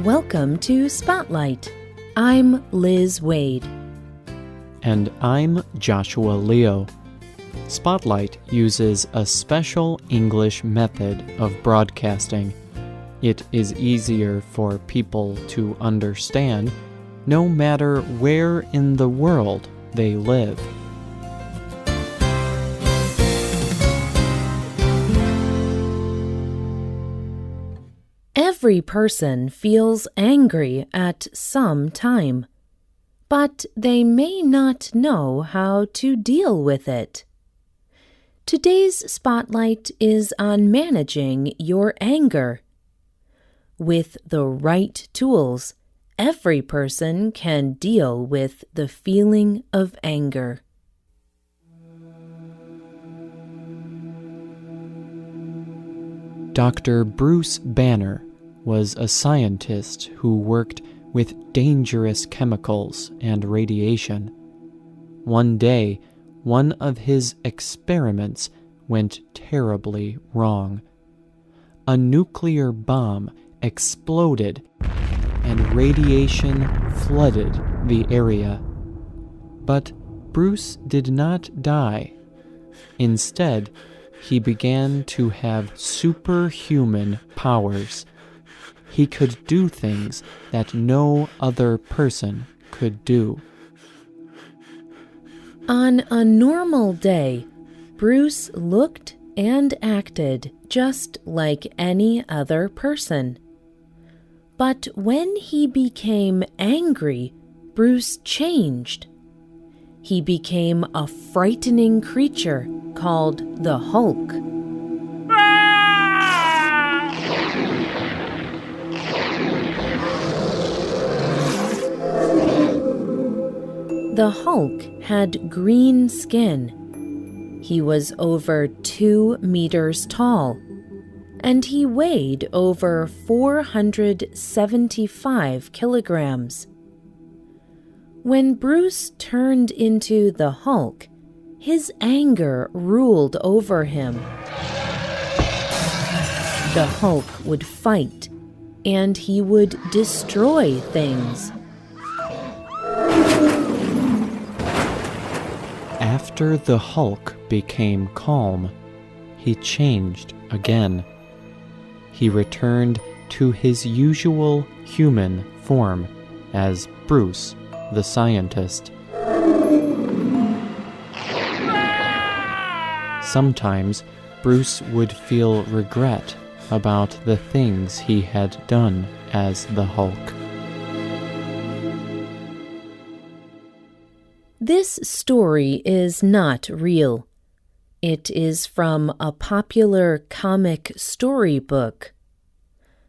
Welcome to Spotlight. I'm Liz Waid. And I'm Joshua Leo. Spotlight uses a special English method of broadcasting. It is easier for people to understand no matter where in the world they live. Every person feels angry at some time, but they may not know how to deal with it. Today's spotlight is on managing your anger. With the right tools, every person can deal with the feeling of anger. Dr. Bruce Banner was a scientist who worked with dangerous chemicals and radiation. One day, one of his experiments went terribly wrong. A nuclear bomb exploded and radiation flooded the area. But Bruce did not die. Instead, he began to have superhuman powers. He could do things that no other person could do. On a normal day, Bruce looked and acted just like any other person. But when he became angry, Bruce changed. He became a frightening creature called the Hulk. The Hulk had green skin. He was over 2 meters tall, and he weighed over 475 kilograms. When Bruce turned into the Hulk, his anger ruled over him. The Hulk would fight, and he would destroy things. After the Hulk became calm, he changed again. He returned to his usual human form as Bruce, the scientist. Sometimes Bruce would feel regret about the things he had done as the Hulk. This story is not real. It is from a popular comic storybook.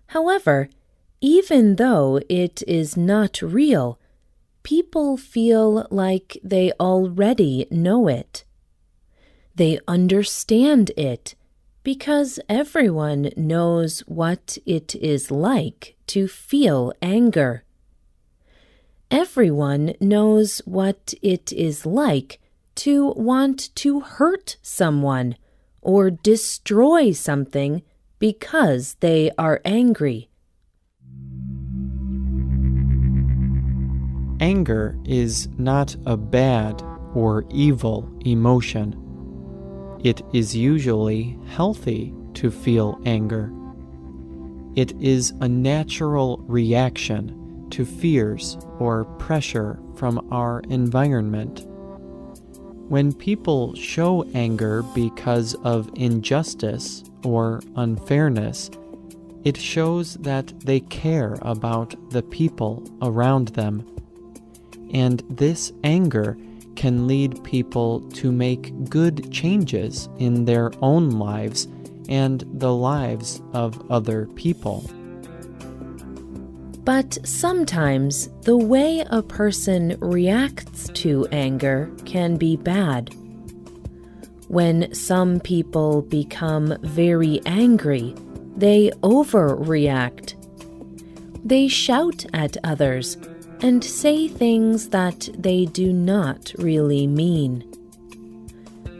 However, even though it is not real, people feel like they already know it. They understand it because everyone knows what it is like to feel anger. Everyone knows what it is like to want to hurt someone or destroy something because they are angry. Anger is not a bad or evil emotion. It is usually healthy to feel anger. It is a natural reaction to fears or pressure from our environment. When people show anger because of injustice or unfairness, it shows that they care about the people around them. And this anger can lead people to make good changes in their own lives and the lives of other people. But sometimes the way a person reacts to anger can be bad. When some people become very angry, they overreact. They shout at others and say things that they do not really mean.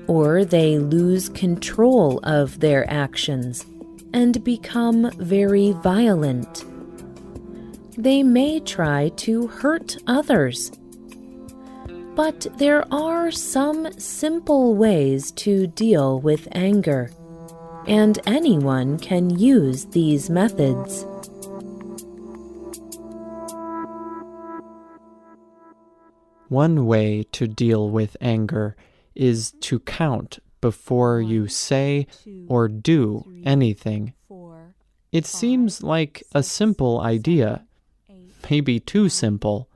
Or they lose control of their actions and become very violent. they may try to hurt others. But there are some simple ways to deal with anger, and anyone can use these methods. One way to deal with anger is to count before you say or do anything. It seems like a simple idea, maybe too simple,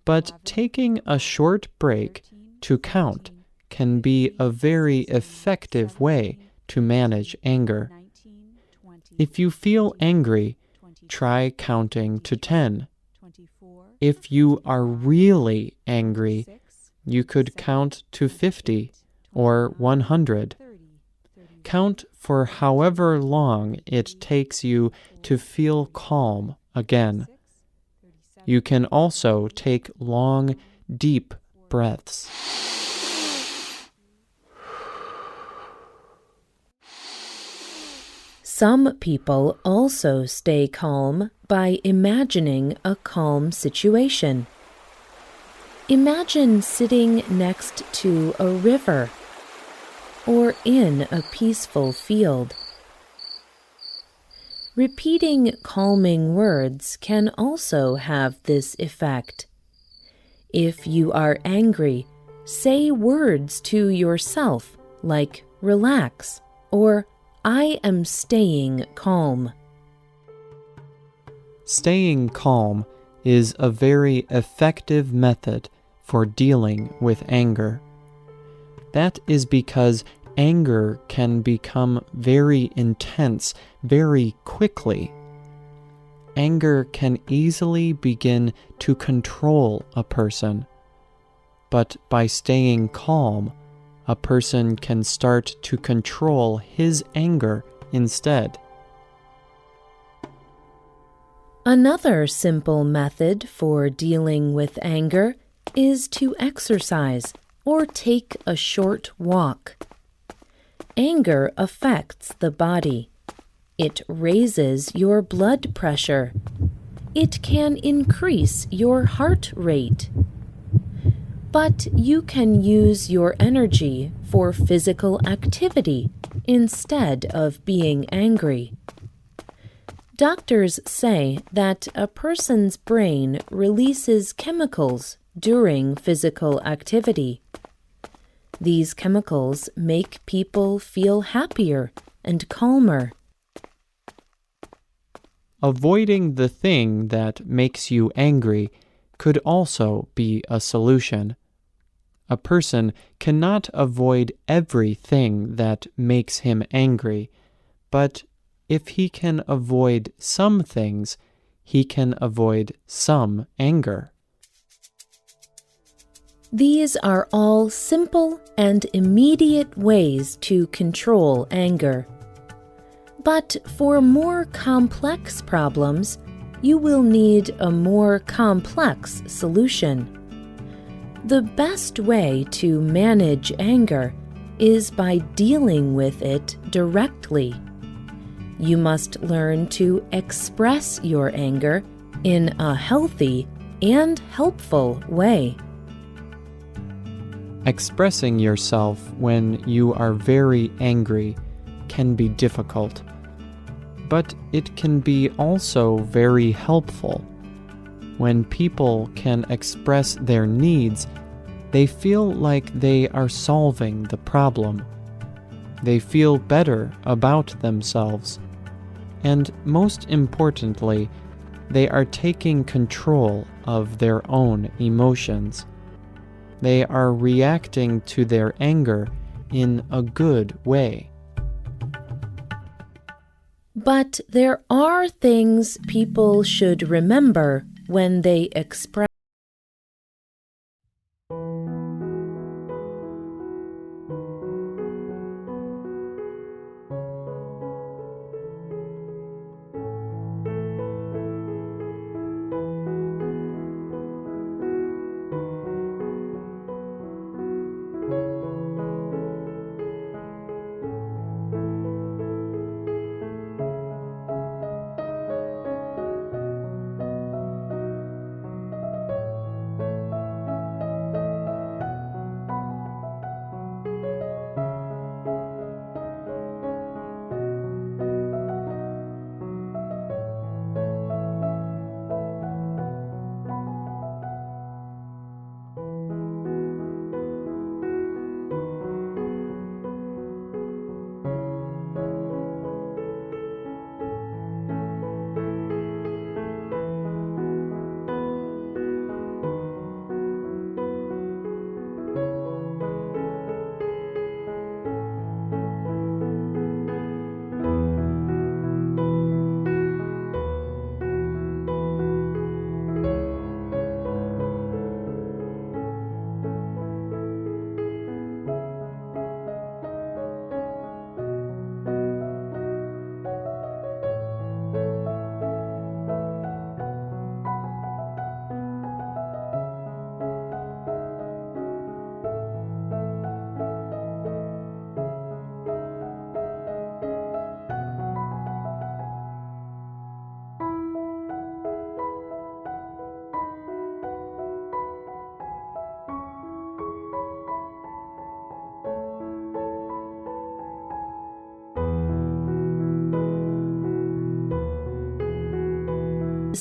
but taking a short break to count can be a very effective way to manage anger. If you feel angry, try counting to 10. If you are really angry, you could count to 50 or 100. Count for however long it takes you to feel calm again. You can also take long, deep breaths. Some people also stay calm by imagining a calm situation. Imagine sitting next to a river or in a peaceful field. Repeating calming words can also have this effect. If you are angry, say words to yourself like relax or I am staying calm. Staying calm is a very effective method for dealing with anger. That is because anger can become very intense very quickly. Anger can easily begin to control a person, but by staying calm, a person can start to control his anger instead. Another simple method for dealing with anger is to exercise or take a short walk. Anger affects the body. It raises your blood pressure. It can increase your heart rate. But you can use your energy for physical activity instead of being angry. Doctors say that a person's brain releases chemicals during physical activity. These chemicals make people feel happier and calmer. Avoiding the thing that makes you angry could also be a solution. A person cannot avoid everything that makes him angry, but if he can avoid some things, he can avoid some anger. These are all simple and immediate ways to control anger. But for more complex problems, you will need a more complex solution. The best way to manage anger is by dealing with it directly. You must learn to express your anger in a healthy and helpful way. Expressing yourself when you are very angry can be difficult, but it can be also very helpful. When people can express their needs, they feel like they are solving the problem. They feel better about themselves. And most importantly, they are taking control of their own emotions. They are reacting to their anger in a good way. But there are things people should remember when they express.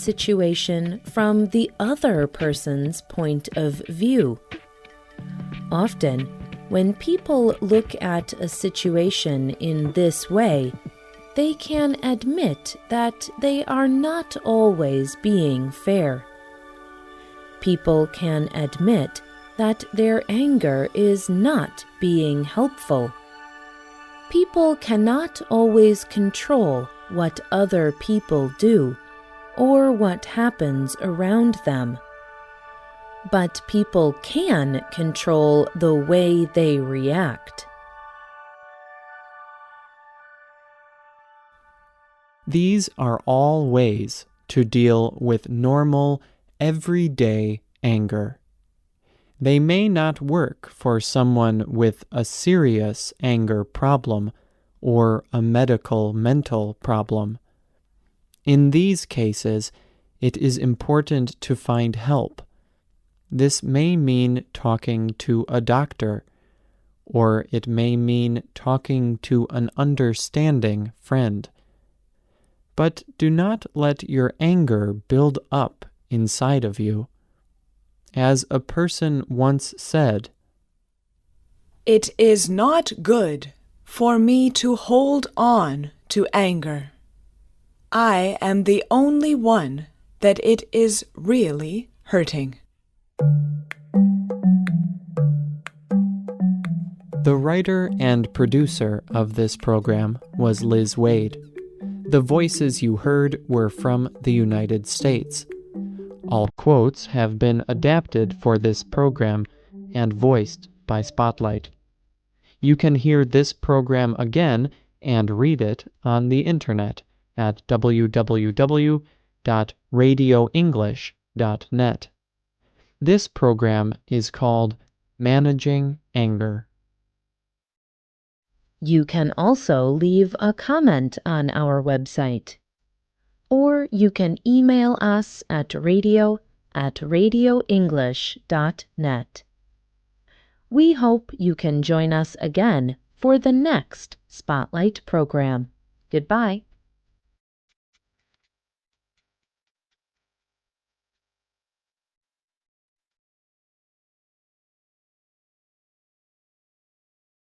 situation from the other person's point of view. Often, when people look at a situation in this way, they can admit that they are not always being fair. People can admit that their anger is not being helpful. People cannot always control what other people do or what happens around them. But people can control the way they react. These are all ways to deal with normal, everyday anger. They may not work for someone with a serious anger problem or a medical mental problem. In these cases, it is important to find help. This may mean talking to a doctor, or it may mean talking to an understanding friend. But do not let your anger build up inside of you. As a person once said, "It is not good for me to hold on to anger. I am the only one that it is really hurting." The writer and producer of this program was Liz Waid. The voices you heard were from the United States. All quotes have been adapted for this program and voiced by Spotlight. You can hear this program again and read it on the internet at www.radioenglish.net. This program is called Managing Anger. You can also leave a comment on our website, or you can email us at radio@radioenglish.net. We hope you can join us again for the next Spotlight program. Goodbye.